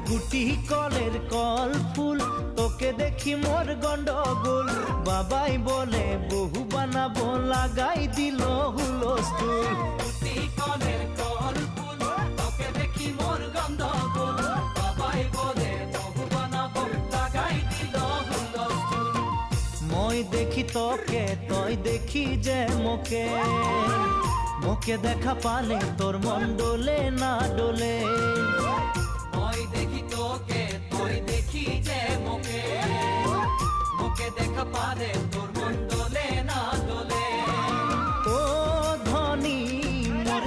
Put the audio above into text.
গুটি কলের কল ফুল, তোকে দেখি মোর গন্ডগোল। বাবাই বলে বহু বানাবো, লাগাই দিল হুলস্থুল। গুটি কলের কল ফুল, তোকে দেখি মোর গন্ডগোল। বাবাই বলে বহু বানাবো, লাগাই দিল হুলস্থুল। মই দেখি তোকে, তই দেখি যে মোকে, মোকে দেখা পালে তোর মন ডোলে না ডোলে। মই দেখি তোকে, তুই দেখি যে মোকে, মোকে দেখা পারে তোর মন দোলে না দোলে। ও ধনী মোর